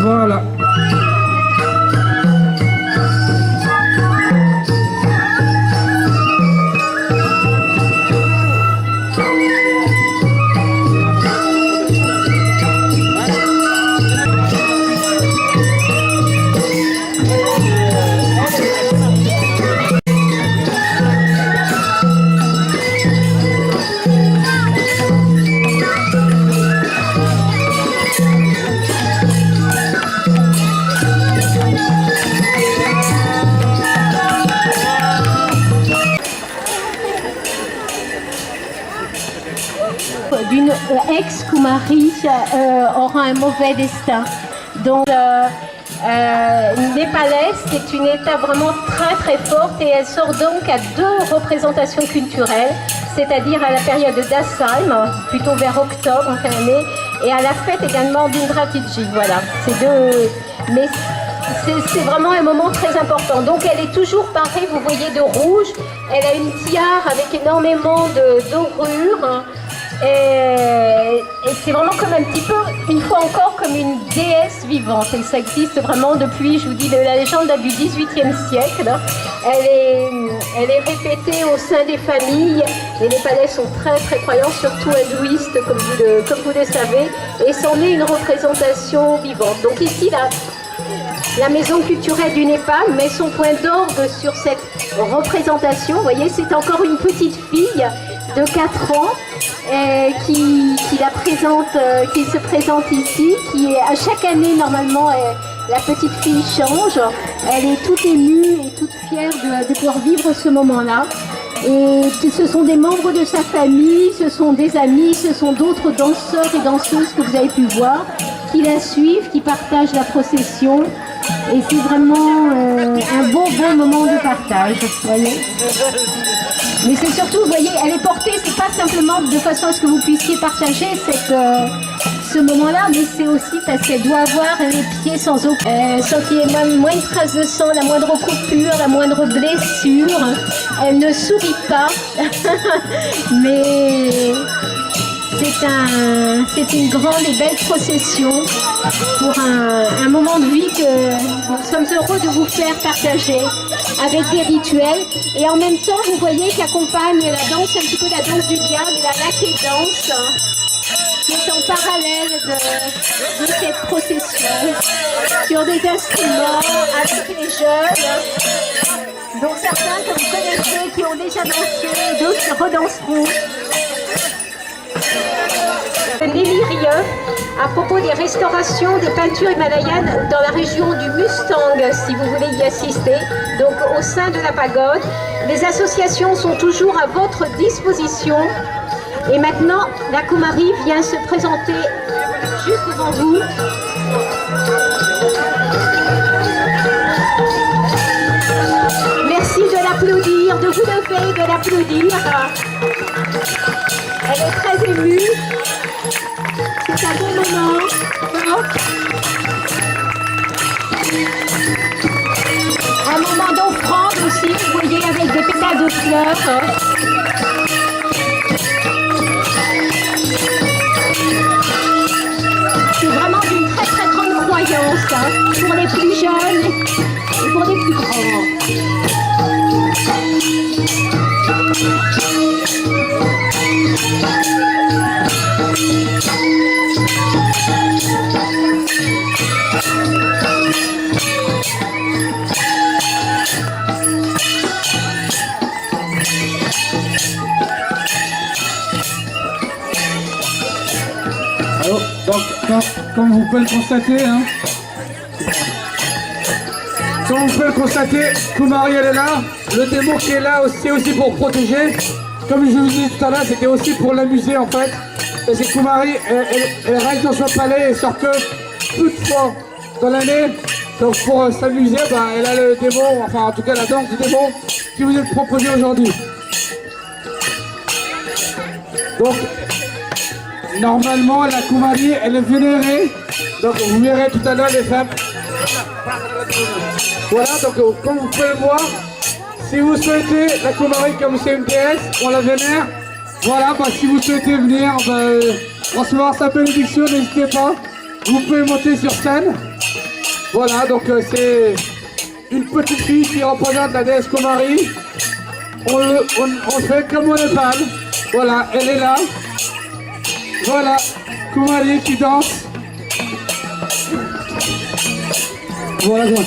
Voilà. D'une ex-Kumari aura un mauvais destin. Donc, népalaise, c'est une étape vraiment très forte et elle sort donc à 2 représentations culturelles, c'est-à-dire à la période d'Assalm, plutôt vers octobre en fin d'année, et à la fête également d'Indratiji. Voilà, c'est 2. Mais c'est vraiment un moment très important. Donc elle est toujours parée, vous voyez, de rouge. Elle a une tiare avec énormément de dorures. Et c'est vraiment comme un petit peu, une fois encore, comme une déesse vivante. Et ça existe vraiment depuis, je vous dis, la légende date du XVIIIe siècle. Elle est répétée au sein des familles. Les Népalais sont très croyants, surtout hindouistes, comme vous le savez. Et c'en est une représentation vivante. Donc ici, la maison culturelle du Népal met son point d'orgue sur cette représentation. Vous voyez, c'est encore une petite fille de 4 ans qui se présente ici, qui est à chaque année normalement, la petite fille change. Elle est toute émue et toute fière de pouvoir vivre ce moment-là. Et ce sont des membres de sa famille, ce sont des amis, ce sont d'autres danseurs et danseuses que vous avez pu voir, qui la suivent, qui partagent la procession. Et c'est vraiment un bon moment de partage, vous voyez. Mais c'est surtout, vous voyez, elle est portée, c'est pas simplement de façon à ce que vous puissiez partager ce moment-là, mais c'est aussi parce qu'elle doit avoir les pieds sans qu'il y ait même moins de traces de sang, la moindre coupure, la moindre blessure. Elle ne sourit pas, mais c'est une grande et belle procession pour un moment de vie que nous sommes heureux de vous faire partager avec des rituels. Et en même temps, vous voyez qu'accompagne la danse, un petit peu la danse du diable, la laquée danse, qui est en parallèle de cette procession, sur des instruments, avec les jeunes. Donc certains que vous connaissez, qui ont déjà dansé, d'autres redanseront. Lélirieux à propos des restaurations des peintures himalayennes dans la région du Mustang, si vous voulez y assister, donc au sein de la pagode. Les associations sont toujours à votre disposition. Et maintenant, la Kumari vient se présenter juste devant vous. Merci de l'applaudir, de vous lever, de l'applaudir. Elle est très émue. C'est un bon moment. Un moment d'offrande aussi, vous voyez, avec des pétales de fleurs. C'est vraiment d'une très grande croyance, hein, pour les plus jeunes et pour les plus grands. Alors, donc, comme vous pouvez le constater, hein, Kumari elle est là, le démon qui est là c'est aussi pour protéger. Comme je vous disais tout à l'heure, c'était aussi pour l'amuser en fait. Parce que Kumari, elle reste dans son palais et sort que peu de fois dans l'année. Donc pour s'amuser, elle a le démon, enfin en tout cas la danse du démon qui vous est proposée aujourd'hui. Donc normalement la Kumari elle est vénérée. Donc vous verrez tout à l'heure les femmes. Voilà, donc comme vous pouvez le voir, si vous souhaitez la Kumari comme c'est une déesse, on la vénère. Voilà, si vous souhaitez venir recevoir sa bénédiction, n'hésitez pas. vous pouvez monter sur scène. Voilà, donc c'est une petite fille qui représente la déesse Kumari. On fait comme au Népal. Voilà, elle est là. Voilà, Kumari qui danse. Voilà.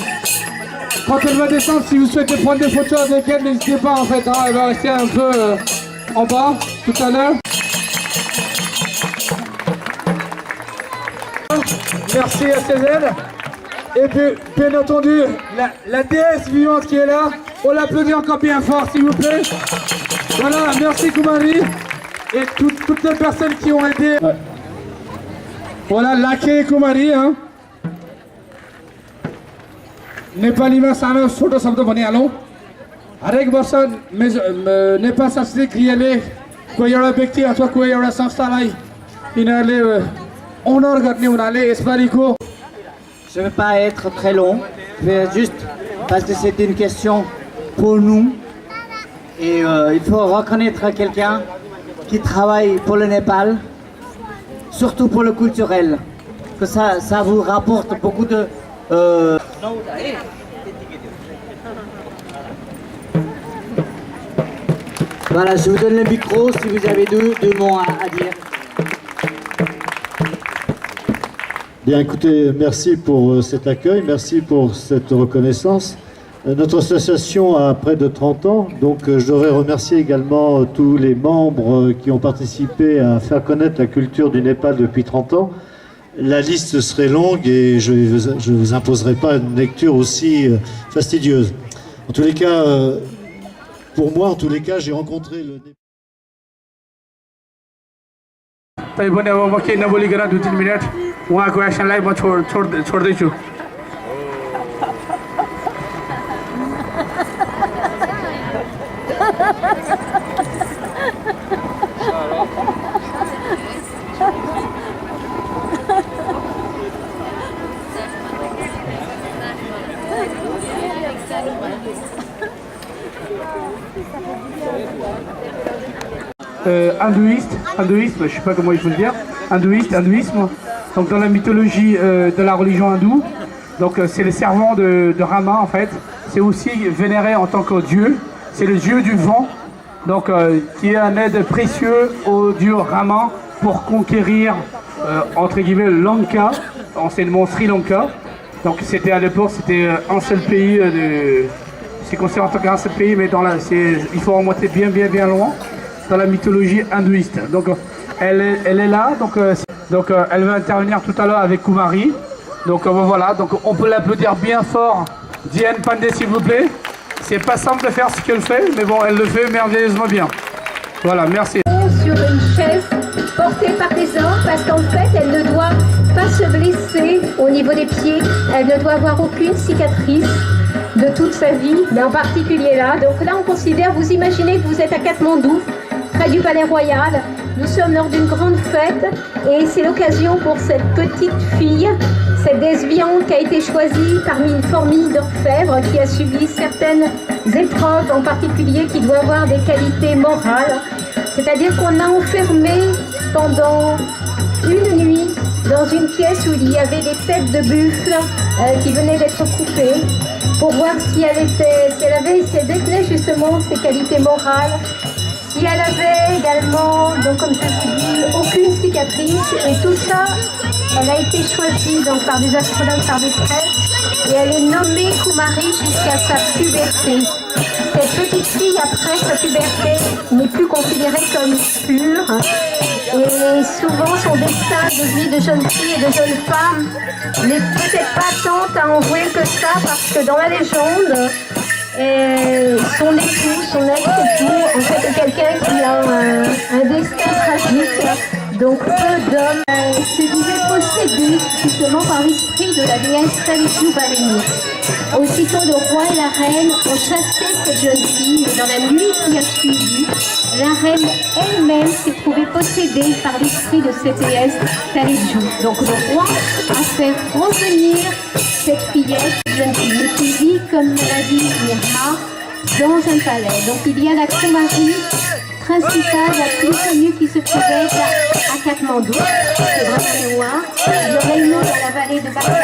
Quand elle va descendre, si vous souhaitez prendre des photos avec elle, n'hésitez pas en fait. Hein, elle va rester un peu en bas tout à l'heure. Merci à CZ. Et puis, bien entendu, la déesse vivante qui est là. On l'applaudit encore bien fort, s'il vous plaît. Voilà, merci Kumari. Et toutes les personnes qui ont aidé. Ouais. Voilà, Lake Kumari. Hein. नेपालीमा सानो छोटो शब्द भनिहालौँ हरेक वर्ष नेपाल सांस्कृतिक क्रियाले कोही एउटा व्यक्ति अथवा कोही एउटा संस्थालाई यिनीहरूले अनर गर्ने हुनाले यसपालिको Je ne vais pas être très long, je vais juste parce que c'est une question pour nous et il faut reconnaître quelqu'un qui travaille pour le Népal, surtout pour le culturel, que ça vous rapporte beaucoup de... Voilà, je vous donne le micro si vous avez deux mots à dire. Bien, écoutez, merci pour cet accueil, merci pour cette reconnaissance. Notre association a près de 30 ans, donc je voudrais remercier également tous les membres qui ont participé à faire connaître la culture du Népal depuis 30 ans. La liste serait longue et je ne vous imposerai pas une lecture aussi fastidieuse. En tous les cas, pour moi, j'ai rencontré le Népal. उहाँको एक्सनलाई म छोड्दैछु hindouiste, je ne sais pas comment il faut le dire, hindouisme. Donc dans la mythologie de la religion hindoue, donc c'est le servant de Rama en fait. C'est aussi vénéré en tant que dieu. C'est le dieu du vent, donc qui est un aide précieux au dieu Rama pour conquérir entre guillemets Lanka, anciennement Sri Lanka. Donc c'était à l'époque, c'était un seul pays, c'est considéré en tant qu'un seul pays, mais il faut remonter bien loin dans la mythologie hindouiste. Donc elle est là, donc elle va intervenir tout à l'heure avec Kumari. Donc voilà, donc on peut l'applaudir bien fort. Diane Pandey, s'il vous plaît. C'est pas simple de faire ce qu'elle fait, mais bon, elle le fait merveilleusement bien. Voilà, merci. Sur une chaise portée par des hommes, parce qu'en fait, elle ne doit pas se blesser au niveau des pieds. Elle ne doit avoir aucune cicatrice de toute sa vie, mais en particulier là. Donc là, on considère, vous imaginez que vous êtes à Katmandou, près du Palais Royal. Nous sommes lors d'une grande fête et c'est l'occasion pour cette petite fille, cette déesse vivante qui a été choisie parmi une famille d'orfèvres qui a subi certaines épreuves, en particulier qui doit avoir des qualités morales. C'est-à-dire qu'on a enfermé pendant une nuit dans une pièce où il y avait des têtes de buffle qui venaient d'être coupées pour voir si elle détenait justement ses qualités morales. Si elle avait également, donc comme je vous dis, aucune cicatrice, et tout ça, elle a été choisie donc, par des astronautes, par des prêtres, et elle est nommée Kumari jusqu'à sa puberté. Cette petite fille, après sa puberté, n'est plus considérée comme pure, et souvent son destin de vie de jeune fille et de jeune femme n'est peut-être pas tant à en jouer que ça, parce que dans la légende, et son époux, son ex-époux, en fait, est quelqu'un qui a un destin tragique, donc peu d'hommes se disaient possédés justement par l'esprit de la déesse Talitou Barini. Aussitôt, le roi et la reine ont chassé cette jeune fille, mais dans la nuit qui a suivi, la reine elle-même s'est trouvée possédée par l'esprit de cette déesse Talitou. Donc le roi a fait revenir cette fillette, jeune fille, qui vit, comme l'a dit Irma, dans un palais. Donc il y a la Kumari principale, la plus connue qui se trouvait à Katmandou. C'est vraiment mémoire. Le Reino dans la vallée de Baksapur.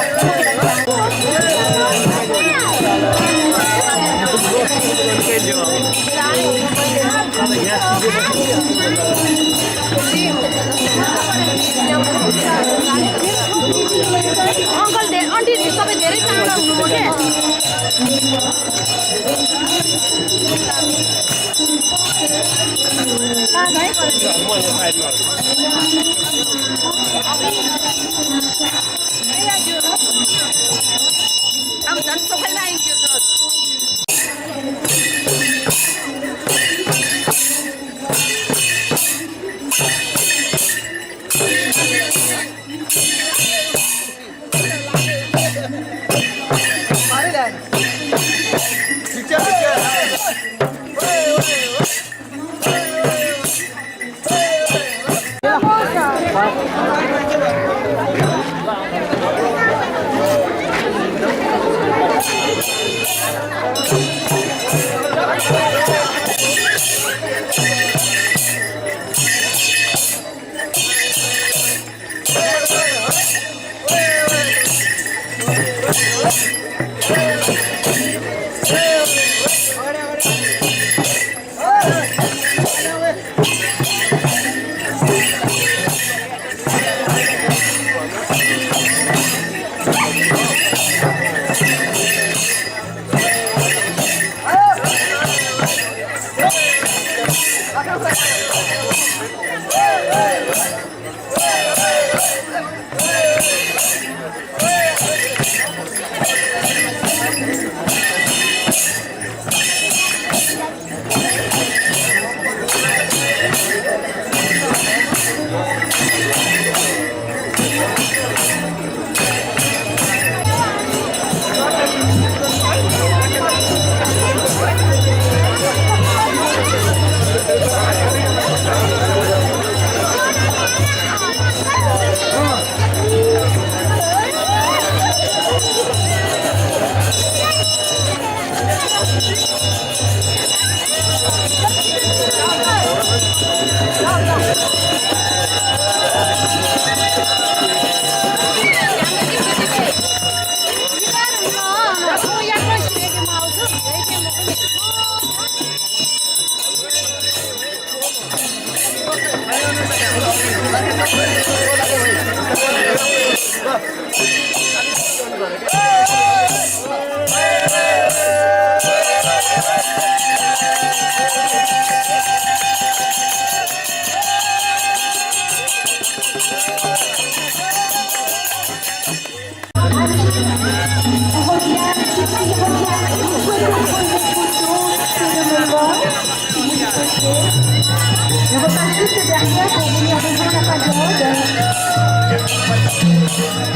Je repasse juste derrière pour venir devant la pagode.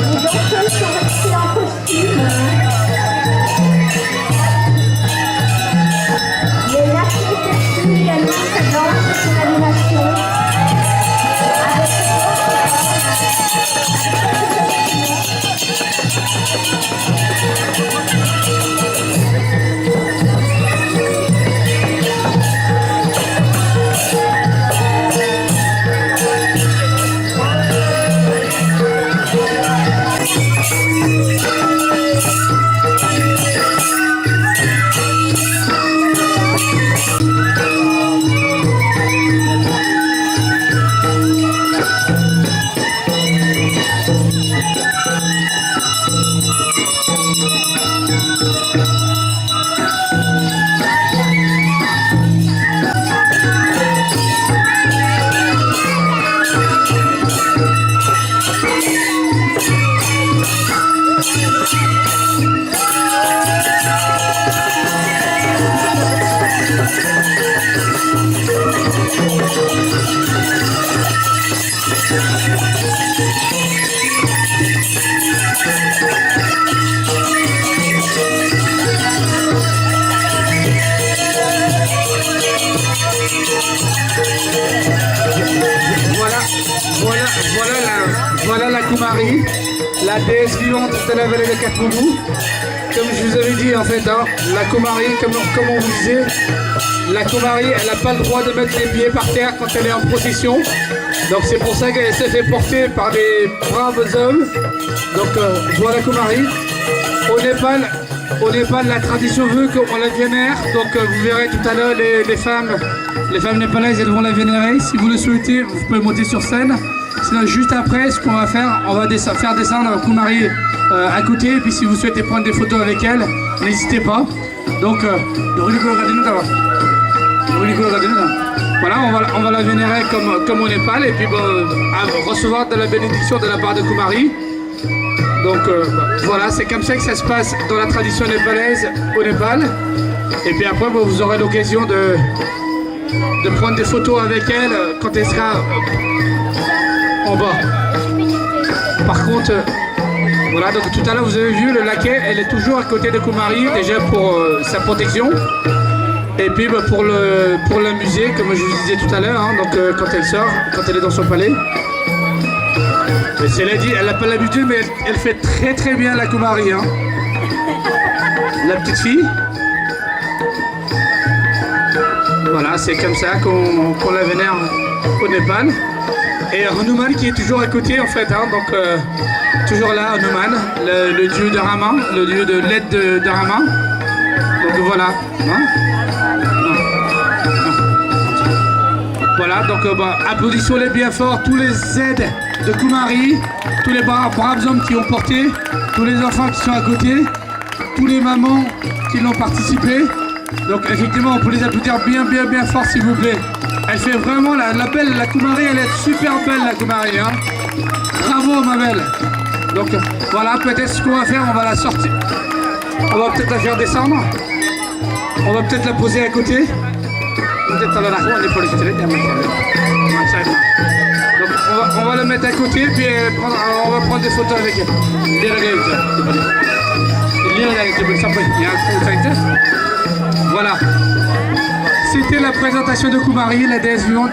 Les danseuses sont restées en costume. Les artistes poursuivent également cette danse sur l'animation. Voilà la Kumari, la déesse vivante de la vallée de Katmandou. comme je vous avais dit en fait, hein, la Kumari, comme on vous disait, la Kumari, elle n'a pas le droit de mettre les pieds par terre quand elle est en procession. Donc c'est pour ça qu'elle s'est fait porter par des braves hommes. Donc voilà Kumari. Au Népal, la tradition veut qu'on la vénère. Donc vous verrez tout à l'heure les femmes népalaises, elles vont la vénérer. Si vous le souhaitez, vous pouvez monter sur scène. Sinon, juste après, ce qu'on va faire, on va faire descendre Kumari à côté. Et puis si vous souhaitez prendre des photos avec elle, n'hésitez pas. Donc, voilà, on va la vénérer comme au Népal. Et puis recevoir de la bénédiction de la part de Kumari. Donc voilà, c'est comme ça que ça se passe dans la tradition népalaise au Népal. Et puis après, vous aurez l'occasion de prendre des photos avec elle quand elle sera en bas. Par contre, voilà, donc tout à l'heure vous avez vu le laquais, elle est toujours à côté de Kumari, déjà pour sa protection. Et puis pour le musée, comme je vous disais tout à l'heure, hein, donc quand elle sort, quand elle est dans son palais. Mais cela dit, elle n'a pas l'habitude, mais elle fait très très bien la Kumari. Hein. La petite fille. Voilà, c'est comme ça qu'on la vénère au Népal. Et Hanuman qui est toujours à côté en fait, hein, donc toujours là, Hanuman, le dieu de Rama, le dieu de l'aide de Rama. Donc voilà. Hein. Voilà, donc applaudissons-les bien fort, tous les aides de Kumari, tous les braves hommes qui ont porté, tous les enfants qui sont à côté, tous les mamans qui l'ont participé. Donc effectivement, on peut les applaudir bien fort s'il vous plaît. Elle fait vraiment la belle, la Kumari, elle est super belle la Kumari. Hein. Bravo ma belle. Donc voilà, peut-être ce qu'on va faire, on va la sortir. On va peut-être la faire descendre. On va peut-être la poser à côté. Donc on va la mettre à côté, puis on va prendre des photos avec elle. Voilà. C'était la présentation de Kumari, la déesse vivante.